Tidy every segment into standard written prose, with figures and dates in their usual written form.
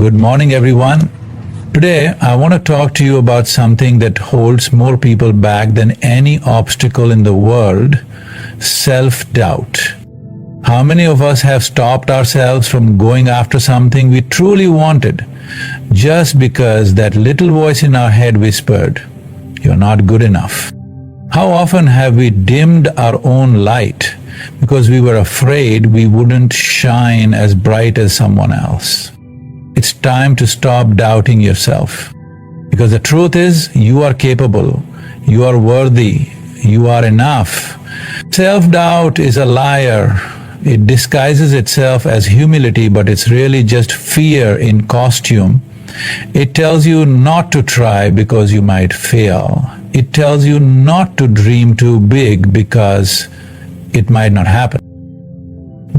Good morning, everyone. Today, I want to talk to you about something that holds more people back than any obstacle in the world: self-doubt. How many of us have stopped ourselves from going after something we truly wanted just because that little voice in our head whispered, "You're not good enough"? How often have we dimmed our own light because we were afraid we wouldn't shine as bright as someone else? It's time to stop doubting yourself, because the truth is, you are capable, you are worthy, you are enough. Self-doubt is a liar. It disguises itself as humility, but it's really just fear in costume. It tells you not to try because you might fail. It tells you not to dream too big because it might not happen.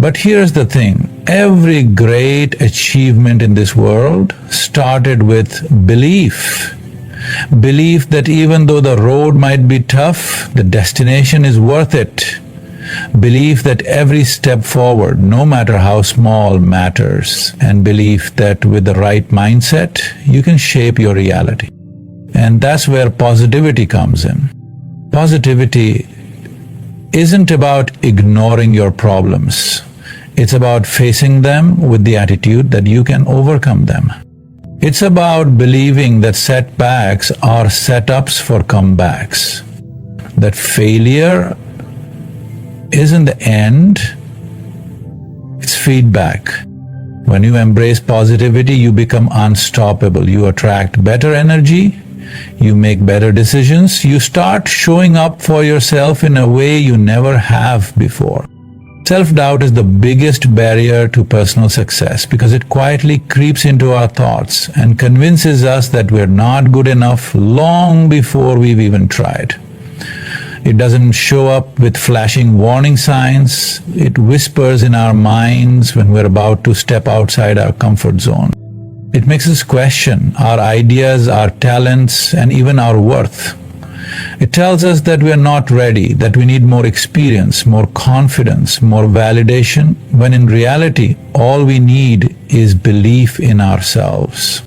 But here's the thing, every great achievement in this world started with belief. Belief that even though the road might be tough, the destination is worth it. Belief that every step forward, no matter how small, matters. And belief that with the right mindset, you can shape your reality. And that's where positivity comes in. Positivity isn't about ignoring your problems. It's about facing them with the attitude that you can overcome them. It's about believing that setbacks are setups for comebacks. That failure isn't the end, it's feedback. When you embrace positivity, you become unstoppable. You attract better energy, you make better decisions, you start showing up for yourself in a way you never have before. Self-doubt is the biggest barrier to personal success because it quietly creeps into our thoughts and convinces us that we're not good enough long before we've even tried. It doesn't show up with flashing warning signs. It whispers in our minds when we're about to step outside our comfort zone. It makes us question our ideas, our talents, and even our worth. It tells us that we are not ready, that we need more experience, more confidence, more validation, when in reality, all we need is belief in ourselves.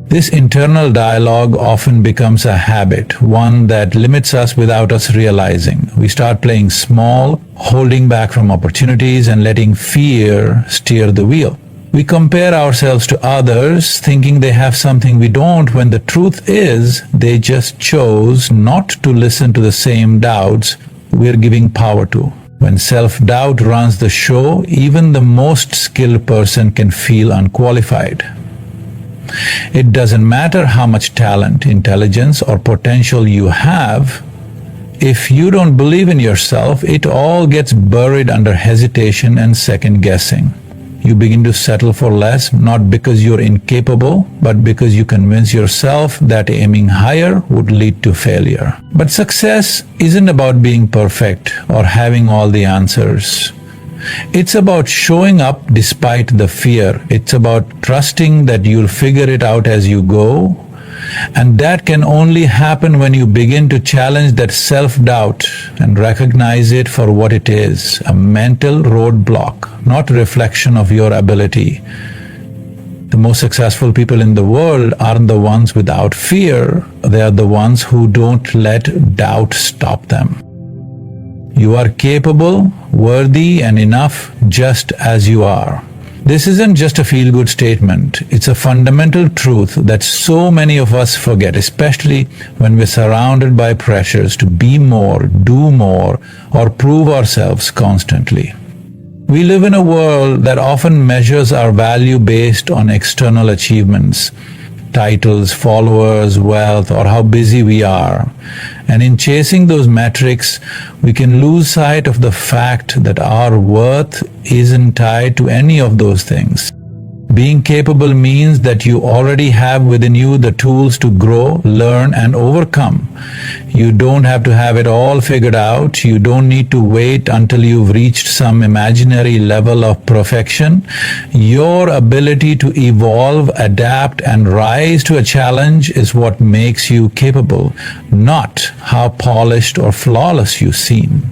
This internal dialogue often becomes a habit, one that limits us without us realizing. We start playing small, holding back from opportunities and letting fear steer the wheel. We compare ourselves to others, thinking they have something we don't, when the truth is they just chose not to listen to the same doubts we're giving power to. When self-doubt runs the show, even the most skilled person can feel unqualified. It doesn't matter how much talent, intelligence, or potential you have. If you don't believe in yourself, it all gets buried under hesitation and second-guessing. You begin to settle for less, not because you're incapable, but because you convince yourself that aiming higher would lead to failure. But success isn't about being perfect or having all the answers. It's about showing up despite the fear. It's about trusting that you'll figure it out as you go. And that can only happen when you begin to challenge that self-doubt and recognize it for what it is, a mental roadblock, not a reflection of your ability. The most successful people in the world aren't the ones without fear, they are the ones who don't let doubt stop them. You are capable, worthy, and enough just as you are. This isn't just a feel-good statement, it's a fundamental truth that so many of us forget, especially when we're surrounded by pressures to be more, do more, or prove ourselves constantly. We live in a world that often measures our value based on external achievements, titles, followers, wealth, or how busy we are. And in chasing those metrics, we can lose sight of the fact that our worth isn't tied to any of those things. Being capable means that you already have within you the tools to grow, learn, and overcome. You don't have to have it all figured out. You don't need to wait until you've reached some imaginary level of perfection. Your ability to evolve, adapt, and rise to a challenge is what makes you capable, not how polished or flawless you seem.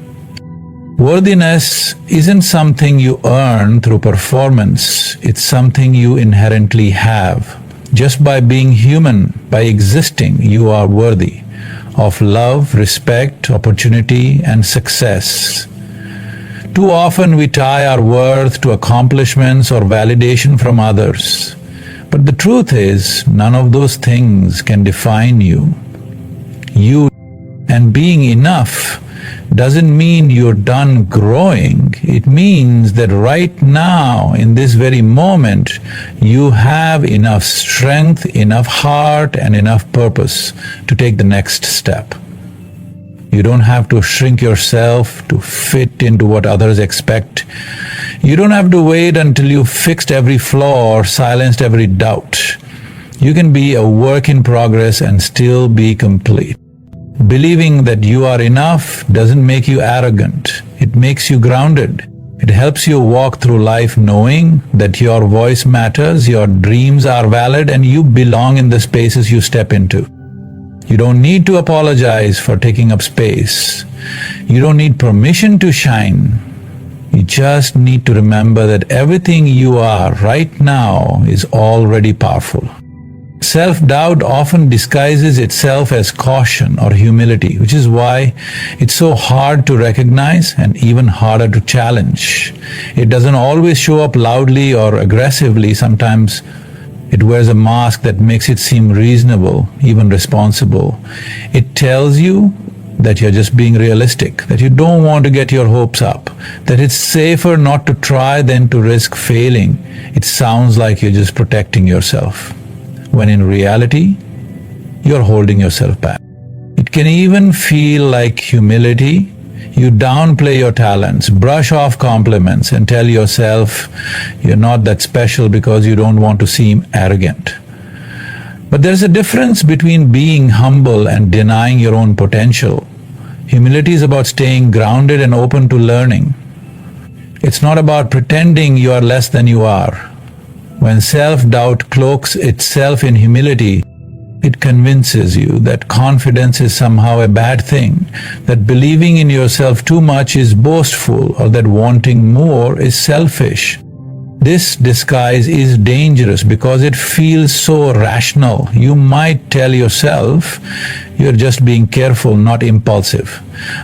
Worthiness isn't something you earn through performance, it's something you inherently have. Just by being human, by existing, you are worthy of love, respect, opportunity, and success. Too often we tie our worth to accomplishments or validation from others. But the truth is, none of those things can define you. And being enough doesn't mean you're done growing. It means that right now, in this very moment, you have enough strength, enough heart, and enough purpose to take the next step. You don't have to shrink yourself to fit into what others expect. You don't have to wait until you've fixed every flaw or silenced every doubt. You can be a work in progress and still be complete. Believing that you are enough doesn't make you arrogant. It makes you grounded. It helps you walk through life knowing that your voice matters, your dreams are valid, and you belong in the spaces you step into. You don't need to apologize for taking up space. You don't need permission to shine. You just need to remember that everything you are right now is already powerful. Self-doubt often disguises itself as caution or humility, which is why it's so hard to recognize and even harder to challenge. It doesn't always show up loudly or aggressively. Sometimes it wears a mask that makes it seem reasonable, even responsible. It tells you that you're just being realistic, that you don't want to get your hopes up, that it's safer not to try than to risk failing. It sounds like you're just protecting yourself, when in reality, you're holding yourself back. It can even feel like humility. You downplay your talents, brush off compliments, and tell yourself you're not that special because you don't want to seem arrogant. But there's a difference between being humble and denying your own potential. Humility is about staying grounded and open to learning. It's not about pretending you are less than you are. When self-doubt cloaks itself in humility, it convinces you that confidence is somehow a bad thing, that believing in yourself too much is boastful, or that wanting more is selfish. This disguise is dangerous because it feels so rational. You might tell yourself you're just being careful, not impulsive,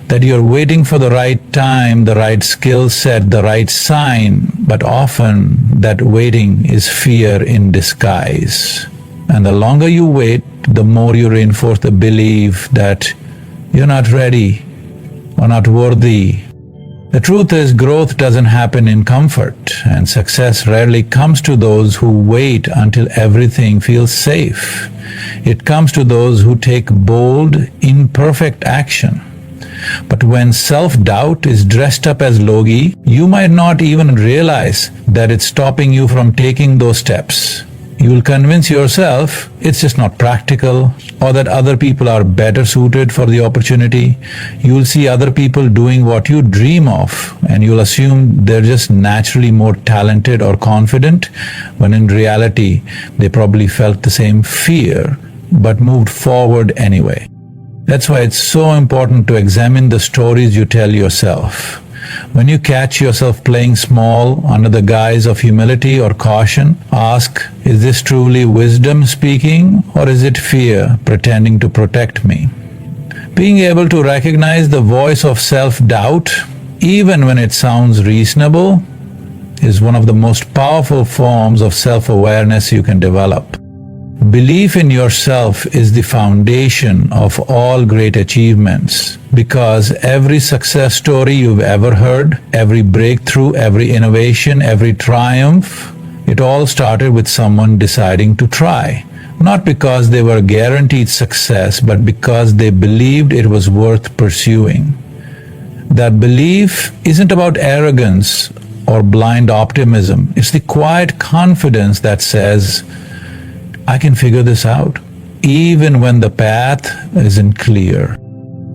that you're waiting for the right time, the right skill set, the right sign, but often that waiting is fear in disguise. And the longer you wait, the more you reinforce the belief that you're not ready or not worthy. The truth is, growth doesn't happen in comfort, and success rarely comes to those who wait until everything feels safe. It comes to those who take bold, imperfect action. But when self-doubt is dressed up as logi, you might not even realize that it's stopping you from taking those steps. You'll convince yourself it's just not practical, or that other people are better suited for the opportunity. You'll see other people doing what you dream of, and you'll assume they're just naturally more talented or confident, when in reality, they probably felt the same fear, but moved forward anyway. That's why it's so important to examine the stories you tell yourself. When you catch yourself playing small under the guise of humility or caution, ask, is this truly wisdom speaking, or is it fear pretending to protect me? Being able to recognize the voice of self-doubt, even when it sounds reasonable, is one of the most powerful forms of self-awareness you can develop. Belief in yourself is the foundation of all great achievements, because every success story you've ever heard, every breakthrough, every innovation, every triumph, it all started with someone deciding to try. Not because they were guaranteed success, but because they believed it was worth pursuing. That belief isn't about arrogance or blind optimism. It's the quiet confidence that says, I can figure this out, even when the path isn't clear.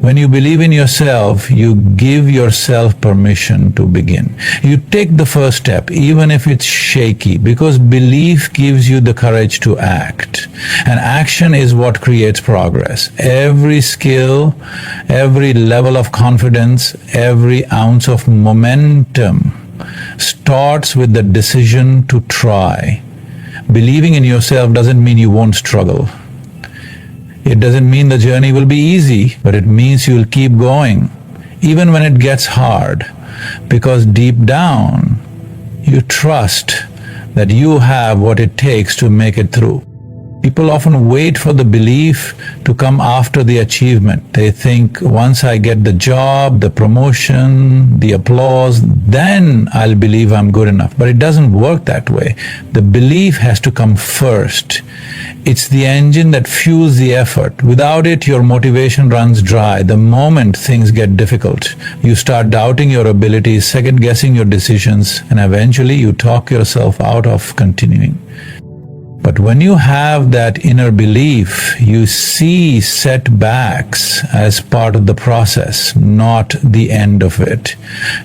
When you believe in yourself, you give yourself permission to begin. You take the first step, even if it's shaky, because belief gives you the courage to act. And action is what creates progress. Every skill, every level of confidence, every ounce of momentum starts with the decision to try. Believing in yourself doesn't mean you won't struggle. It doesn't mean the journey will be easy, but it means you'll keep going, even when it gets hard, because deep down, you trust that you have what it takes to make it through. People often wait for the belief to come after the achievement. They think, once I get the job, the promotion, the applause, then I'll believe I'm good enough. But it doesn't work that way. The belief has to come first. It's the engine that fuels the effort. Without it, your motivation runs dry. The moment things get difficult, you start doubting your abilities, second-guessing your decisions, and eventually you talk yourself out of continuing. But when you have that inner belief, you see setbacks as part of the process, not the end of it.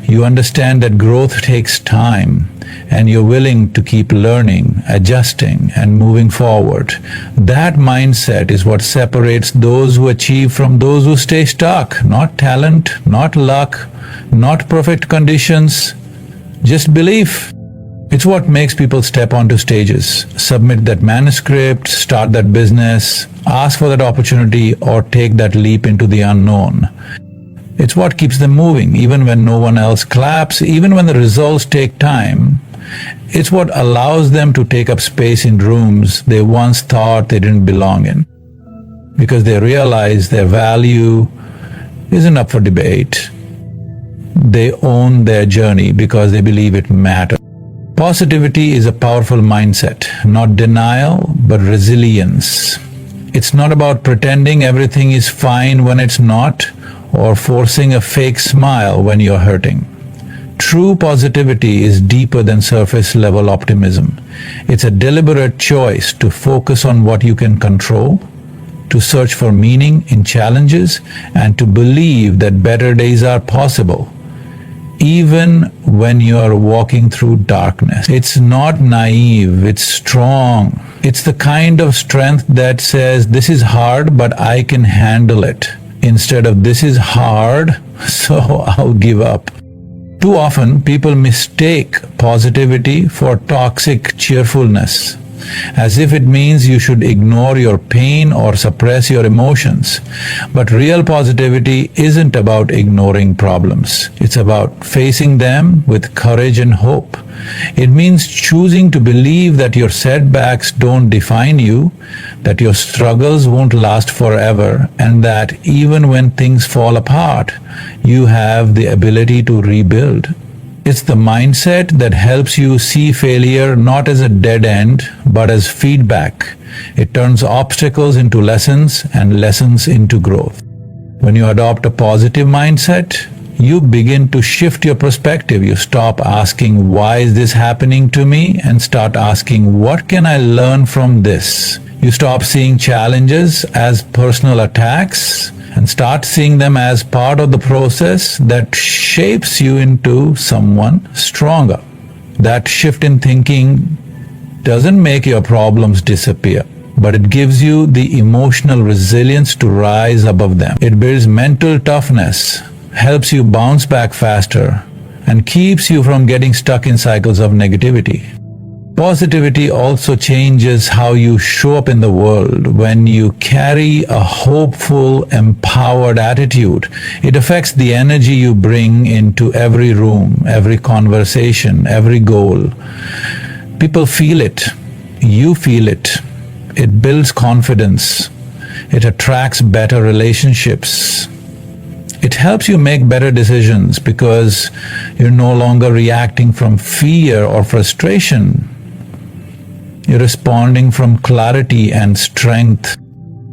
You understand that growth takes time, and you're willing to keep learning, adjusting, and moving forward. That mindset is what separates those who achieve from those who stay stuck. Not talent, not luck, not perfect conditions, just belief. It's what makes people step onto stages, submit that manuscript, start that business, ask for that opportunity, or take that leap into the unknown. It's what keeps them moving, even when no one else claps, even when the results take time. It's what allows them to take up space in rooms they once thought they didn't belong in, because they realize their value isn't up for debate. They own their journey because they believe it matters. Positivity is a powerful mindset, not denial, but resilience. It's not about pretending everything is fine when it's not, or forcing a fake smile when you're hurting. True positivity is deeper than surface-level optimism. It's a deliberate choice to focus on what you can control, to search for meaning in challenges, and to believe that better days are possible, even when you are walking through darkness. It's not naive, it's strong. It's the kind of strength that says, this is hard, but I can handle it, instead of this is hard, so I'll give up. Too often, people mistake positivity for toxic cheerfulness, as if it means you should ignore your pain or suppress your emotions. But real positivity isn't about ignoring problems. It's about facing them with courage and hope. It means choosing to believe that your setbacks don't define you, that your struggles won't last forever, and that even when things fall apart, you have the ability to rebuild. It's the mindset that helps you see failure not as a dead end, but as feedback. It turns obstacles into lessons and lessons into growth. When you adopt a positive mindset, you begin to shift your perspective. You stop asking, why is this happening to me? And start asking, what can I learn from this? You stop seeing challenges as personal attacks and start seeing them as part of the process that shapes you into someone stronger. That shift in thinking doesn't make your problems disappear, but it gives you the emotional resilience to rise above them. It builds mental toughness, helps you bounce back faster, and keeps you from getting stuck in cycles of negativity. Positivity also changes how you show up in the world. When you carry a hopeful, empowered attitude, it affects the energy you bring into every room, every conversation, every goal. People feel it. You feel it. It builds confidence. It attracts better relationships. It helps you make better decisions because you're no longer reacting from fear or frustration. You're responding from clarity and strength.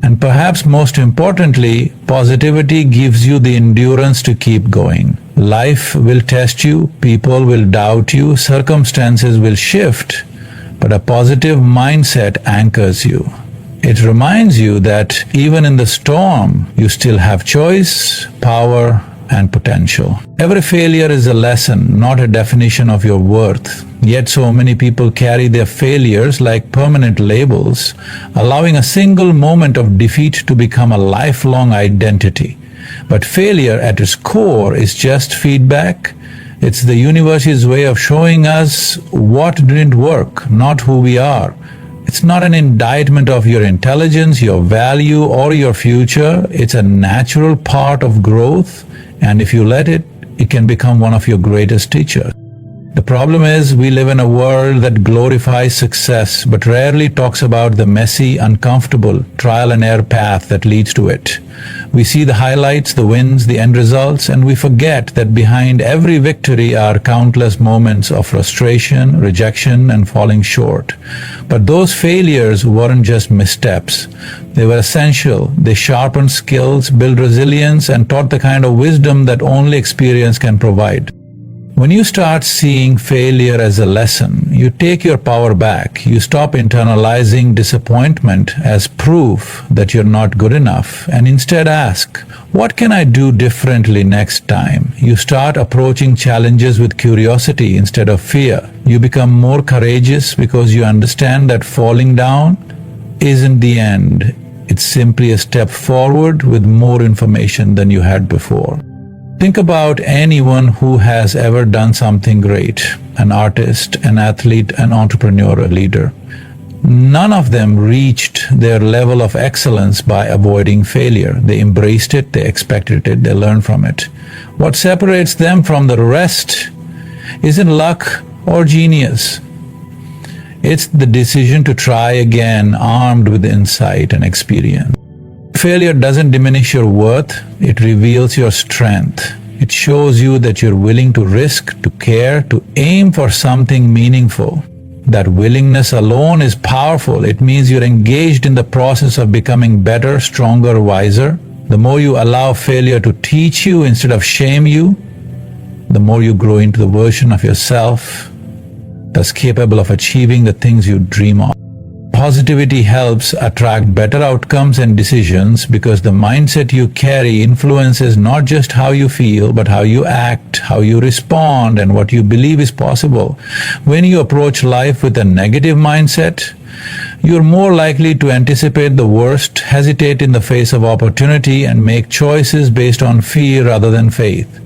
And perhaps most importantly, positivity gives you the endurance to keep going. Life will test you, people will doubt you, circumstances will shift, but a positive mindset anchors you. It reminds you that even in the storm, you still have choice, power, and potential. Every failure is a lesson, not a definition of your worth. Yet so many people carry their failures like permanent labels, allowing a single moment of defeat to become a lifelong identity. But failure at its core is just feedback. It's the universe's way of showing us what didn't work, not who we are. It's not an indictment of your intelligence, your value, or your future. It's a natural part of growth, and if you let it, it can become one of your greatest teachers. The problem is, we live in a world that glorifies success but rarely talks about the messy, uncomfortable, trial and error path that leads to it. We see the highlights, the wins, the end results, and we forget that behind every victory are countless moments of frustration, rejection, and falling short. But those failures weren't just missteps. They were essential. They sharpened skills, built resilience, and taught the kind of wisdom that only experience can provide. When you start seeing failure as a lesson, you take your power back. You stop internalizing disappointment as proof that you're not good enough, and instead ask, what can I do differently next time? You start approaching challenges with curiosity instead of fear. You become more courageous because you understand that falling down isn't the end. It's simply a step forward with more information than you had before. Think about anyone who has ever done something great, an artist, an athlete, an entrepreneur, a leader. None of them reached their level of excellence by avoiding failure. They embraced it, they expected it, they learned from it. What separates them from the rest isn't luck or genius. It's the decision to try again, armed with insight and experience. Failure doesn't diminish your worth, it reveals your strength. It shows you that you're willing to risk, to care, to aim for something meaningful. That willingness alone is powerful. It means you're engaged in the process of becoming better, stronger, wiser. The more you allow failure to teach you instead of shame you, the more you grow into the version of yourself that's capable of achieving the things you dream of. Positivity helps attract better outcomes and decisions because the mindset you carry influences not just how you feel, but how you act, how you respond, and what you believe is possible. When you approach life with a negative mindset, you're more likely to anticipate the worst, hesitate in the face of opportunity, and make choices based on fear rather than faith.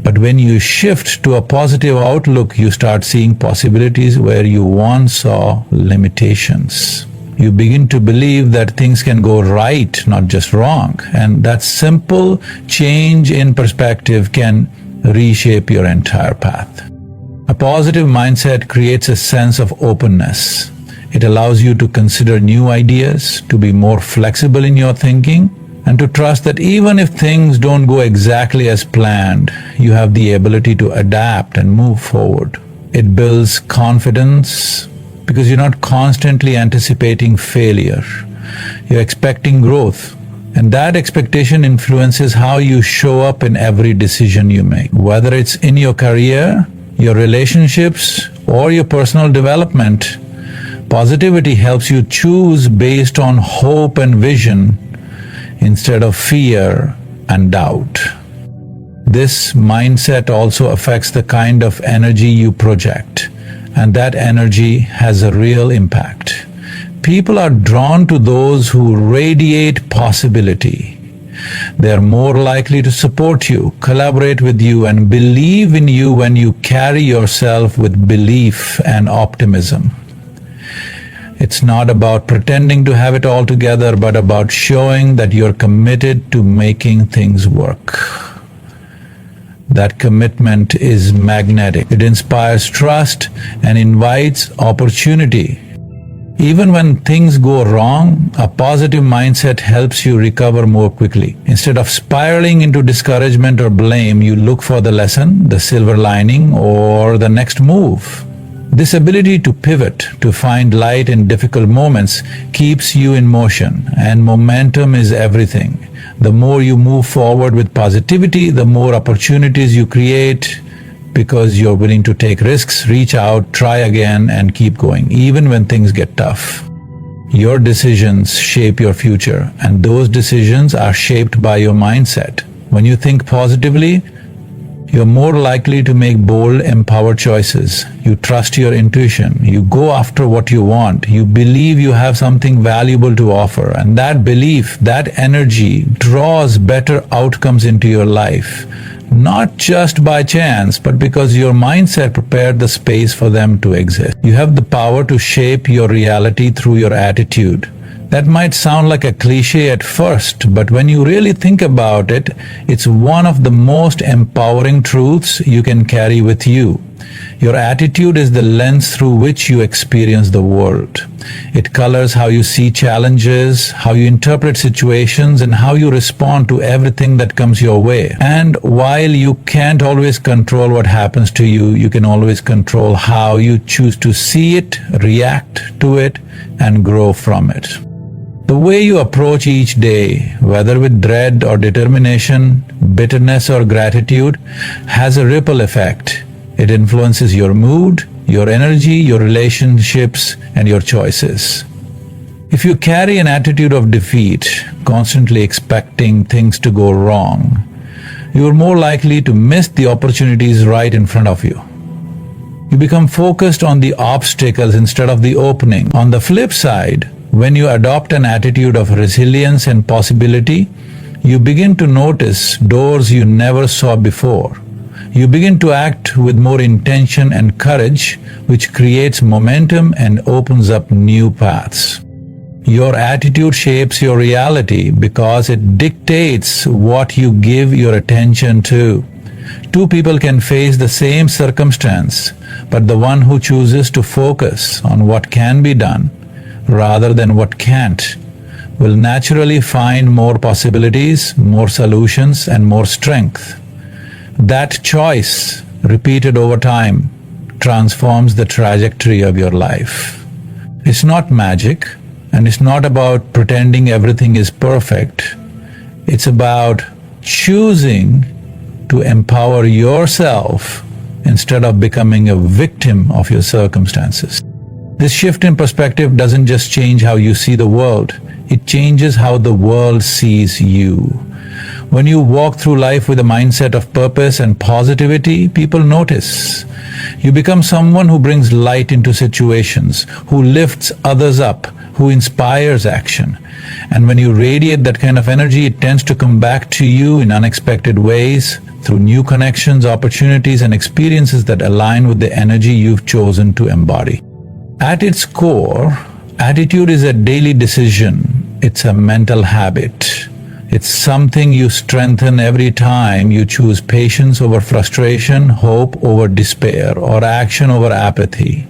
But when you shift to a positive outlook, you start seeing possibilities where you once saw limitations. You begin to believe that things can go right, not just wrong. And that simple change in perspective can reshape your entire path. A positive mindset creates a sense of openness. It allows you to consider new ideas, to be more flexible in your thinking, and to trust that even if things don't go exactly as planned, you have the ability to adapt and move forward. It builds confidence because you're not constantly anticipating failure. You're expecting growth. And that expectation influences how you show up in every decision you make. Whether it's in your career, your relationships, or your personal development, positivity helps you choose based on hope and vision instead of fear and doubt. This mindset also affects the kind of energy you project, and that energy has a real impact. People are drawn to those who radiate possibility. They are more likely to support you, collaborate with you, and believe in you when you carry yourself with belief and optimism. It's not about pretending to have it all together, but about showing that you're committed to making things work. That commitment is magnetic. It inspires trust and invites opportunity. Even when things go wrong, a positive mindset helps you recover more quickly. Instead of spiraling into discouragement or blame, you look for the lesson, the silver lining, or the next move. This ability to pivot, to find light in difficult moments, keeps you in motion, and momentum is everything. The more you move forward with positivity, the more opportunities you create because you're willing to take risks, reach out, try again, and keep going, even when things get tough. Your decisions shape your future, and those decisions are shaped by your mindset. When you think positively, you're more likely to make bold, empowered choices. You trust your intuition. You go after what you want. You believe you have something valuable to offer. And that belief, that energy draws better outcomes into your life. Not just by chance, but because your mindset prepared the space for them to exist. You have the power to shape your reality through your attitude. That might sound like a cliche at first, but when you really think about it, it's one of the most empowering truths you can carry with you. Your attitude is the lens through which you experience the world. It colors how you see challenges, how you interpret situations, and how you respond to everything that comes your way. And while you can't always control what happens to you, you can always control how you choose to see it, react to it, and grow from it. The way you approach each day, whether with dread or determination, bitterness or gratitude, has a ripple effect. It influences your mood, your energy, your relationships, and your choices. If you carry an attitude of defeat, constantly expecting things to go wrong, you are more likely to miss the opportunities right in front of you. You become focused on the obstacles instead of the opening. On the flip side, when you adopt an attitude of resilience and possibility, you begin to notice doors you never saw before. You begin to act with more intention and courage, which creates momentum and opens up new paths. Your attitude shapes your reality because it dictates what you give your attention to. Two people can face the same circumstance, but the one who chooses to focus on what can be done rather than what can't will naturally find more possibilities, more solutions, and more strength. That choice, repeated over time, transforms the trajectory of your life. It's not magic, and it's not about pretending everything is perfect. It's about choosing to empower yourself instead of becoming a victim of your circumstances. This shift in perspective doesn't just change how you see the world, it changes how the world sees you. When you walk through life with a mindset of purpose and positivity, people notice. You become someone who brings light into situations, who lifts others up, who inspires action. And when you radiate that kind of energy, it tends to come back to you in unexpected ways, through new connections, opportunities, and experiences that align with the energy you've chosen to embody. At its core, attitude is a daily decision. It's a mental habit. It's something you strengthen every time you choose patience over frustration, hope over despair, or action over apathy.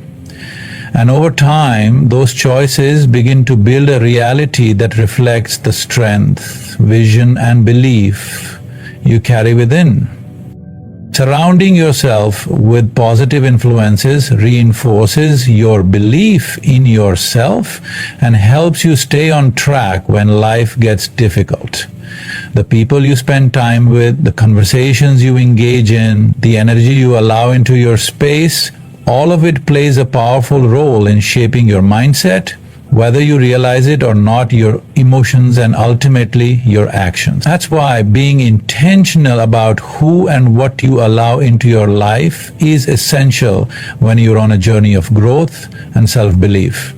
And over time, those choices begin to build a reality that reflects the strength, vision, and belief you carry within. Surrounding yourself with positive influences reinforces your belief in yourself and helps you stay on track when life gets difficult. The people you spend time with, the conversations you engage in, the energy you allow into your space, all of it plays a powerful role in shaping your mindset, whether you realize it or not, your emotions, and ultimately your actions. That's why being intentional about who and what you allow into your life is essential when you're on a journey of growth and self-belief.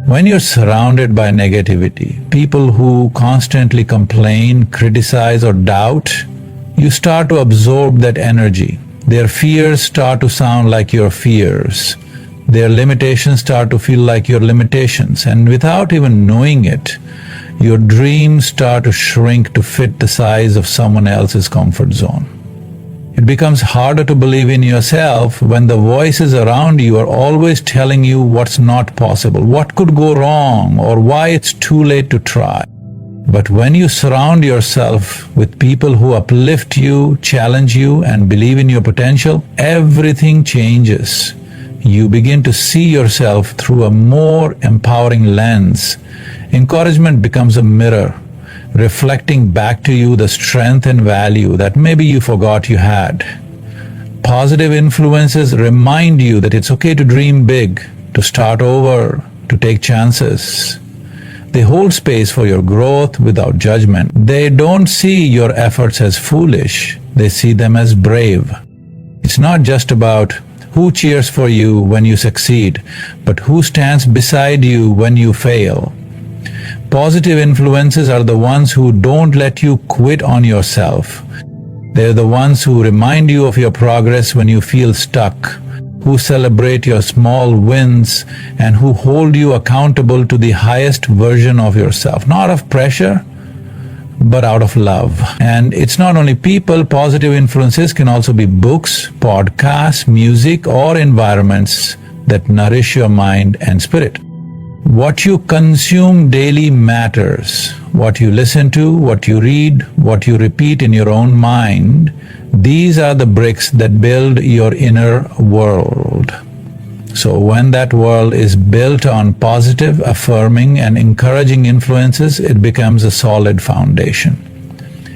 When you're surrounded by negativity, people who constantly complain, criticize, or doubt, you start to absorb that energy. Their fears start to sound like your fears. Their limitations start to feel like your limitations, and without even knowing it, your dreams start to shrink to fit the size of someone else's comfort zone. It becomes harder to believe in yourself when the voices around you are always telling you what's not possible, what could go wrong, or why it's too late to try. But when you surround yourself with people who uplift you, challenge you, and believe in your potential, everything changes. You begin to see yourself through a more empowering lens. Encouragement becomes a mirror, reflecting back to you the strength and value that maybe you forgot you had. Positive influences remind you that it's okay to dream big, to start over, to take chances. They hold space for your growth without judgment. They don't see your efforts as foolish, they see them as brave. It's not just about who cheers for you when you succeed, but who stands beside you when you fail. Positive influences are the ones who don't let you quit on yourself. They're the ones who remind you of your progress when you feel stuck, who celebrate your small wins, and who hold you accountable to the highest version of yourself, not of pressure, but out of love. And it's not only people. Positive influences can also be books, podcasts, music, or environments that nourish your mind and spirit. What you consume daily matters. What you listen to, what you read, what you repeat in your own mind, these are the bricks that build your inner world. So when that world is built on positive, affirming, and encouraging influences, it becomes a solid foundation.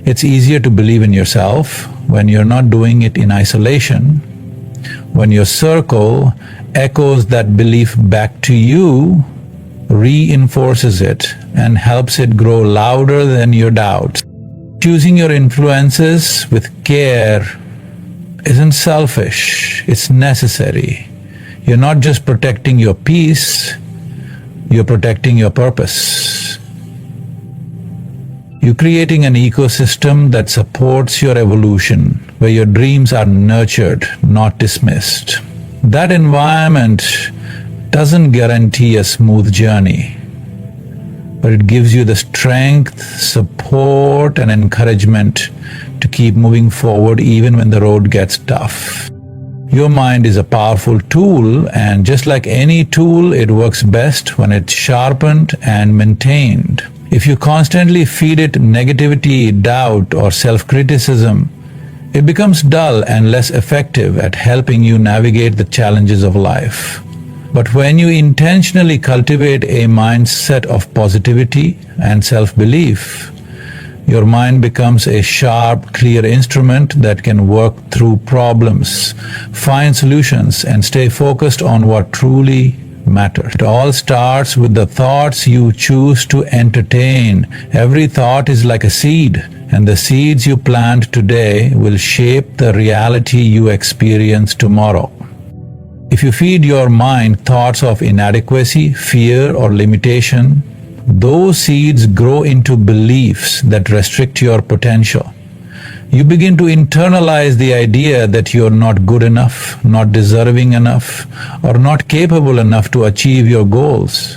It's easier to believe in yourself when you're not doing it in isolation. When your circle echoes that belief back to you, reinforces it, and helps it grow louder than your doubts. Choosing your influences with care isn't selfish, it's necessary. You're not just protecting your peace, you're protecting your purpose. You're creating an ecosystem that supports your evolution, where your dreams are nurtured, not dismissed. That environment doesn't guarantee a smooth journey, but it gives you the strength, support, and encouragement to keep moving forward even when the road gets tough. Your mind is a powerful tool, and just like any tool, it works best when it's sharpened and maintained. If you constantly feed it negativity, doubt, or self-criticism, it becomes dull and less effective at helping you navigate the challenges of life. But when you intentionally cultivate a mindset of positivity and self-belief, your mind becomes a sharp, clear instrument that can work through problems, find solutions, and stay focused on what truly matters. It all starts with the thoughts you choose to entertain. Every thought is like a seed, and the seeds you plant today will shape the reality you experience tomorrow. If you feed your mind thoughts of inadequacy, fear, or limitation, those seeds grow into beliefs that restrict your potential. You begin to internalize the idea that you're not good enough, not deserving enough, or not capable enough to achieve your goals.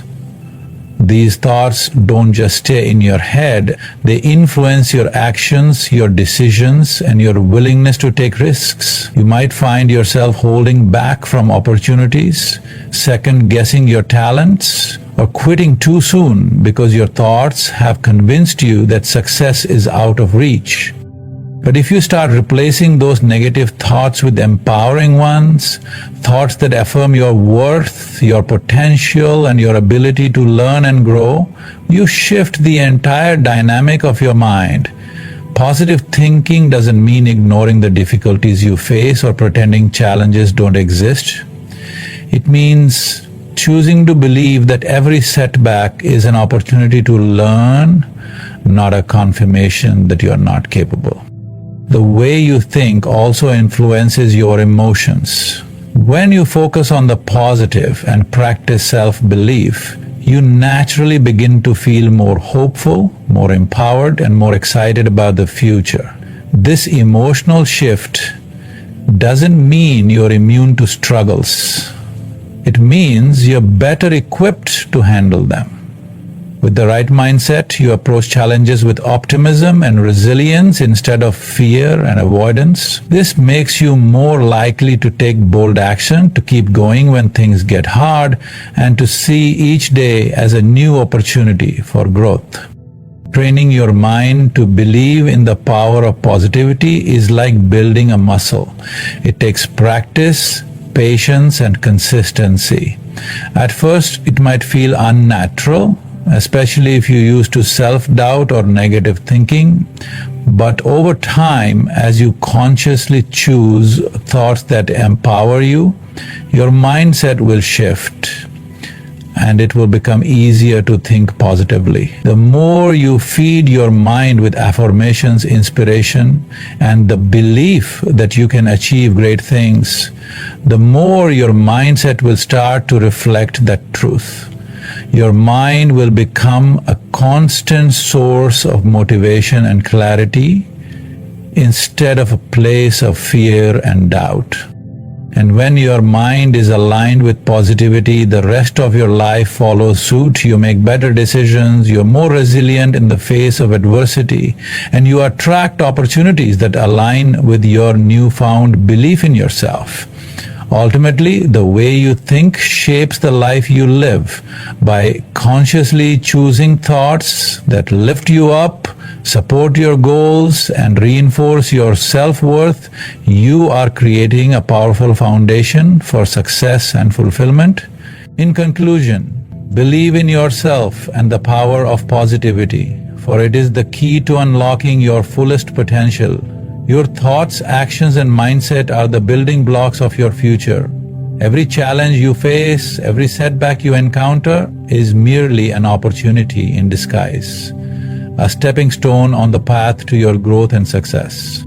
These thoughts don't just stay in your head, they influence your actions, your decisions, and your willingness to take risks. You might find yourself holding back from opportunities, second-guessing your talents, or quitting too soon because your thoughts have convinced you that success is out of reach. But if you start replacing those negative thoughts with empowering ones, thoughts that affirm your worth, your potential, and your ability to learn and grow, you shift the entire dynamic of your mind. Positive thinking doesn't mean ignoring the difficulties you face or pretending challenges don't exist. It means choosing to believe that every setback is an opportunity to learn, not a confirmation that you are not capable. The way you think also influences your emotions. When you focus on the positive and practice self-belief, you naturally begin to feel more hopeful, more empowered, and more excited about the future. This emotional shift doesn't mean you're immune to struggles. It means you're better equipped to handle them. With the right mindset, you approach challenges with optimism and resilience instead of fear and avoidance. This makes you more likely to take bold action, to keep going when things get hard, and to see each day as a new opportunity for growth. Training your mind to believe in the power of positivity is like building a muscle. It takes practice, patience, and consistency. At first, it might feel unnatural, especially if you're used to self-doubt or negative thinking. But over time, as you consciously choose thoughts that empower you, your mindset will shift. and it will become easier to think positively. The more you feed your mind with affirmations, inspiration, and the belief that you can achieve great things, the more your mindset will start to reflect that truth. Your mind will become a constant source of motivation and clarity instead of a place of fear and doubt. And when your mind is aligned with positivity, the rest of your life follows suit. You make better decisions, you're more resilient in the face of adversity, and you attract opportunities that align with your newfound belief in yourself. Ultimately, the way you think shapes the life you live. By consciously choosing thoughts that lift you up, support your goals, and reinforce your self-worth, you are creating a powerful foundation for success and fulfillment. In conclusion, believe in yourself and the power of positivity, for it is the key to unlocking your fullest potential. Your thoughts, actions, and mindset are the building blocks of your future. Every challenge you face, every setback you encounter is merely an opportunity in disguise, a stepping stone on the path to your growth and success.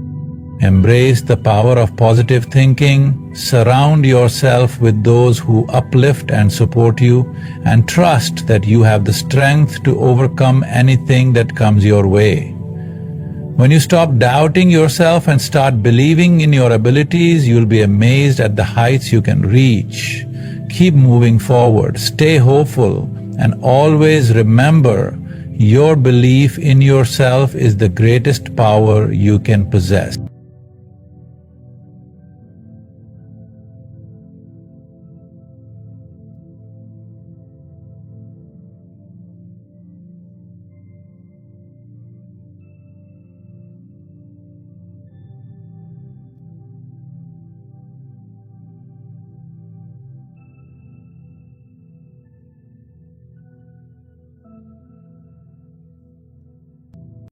Embrace the power of positive thinking, surround yourself with those who uplift and support you, and trust that you have the strength to overcome anything that comes your way. When you stop doubting yourself and start believing in your abilities, you'll be amazed at the heights you can reach. Keep moving forward, stay hopeful, and always remember, your belief in yourself is the greatest power you can possess.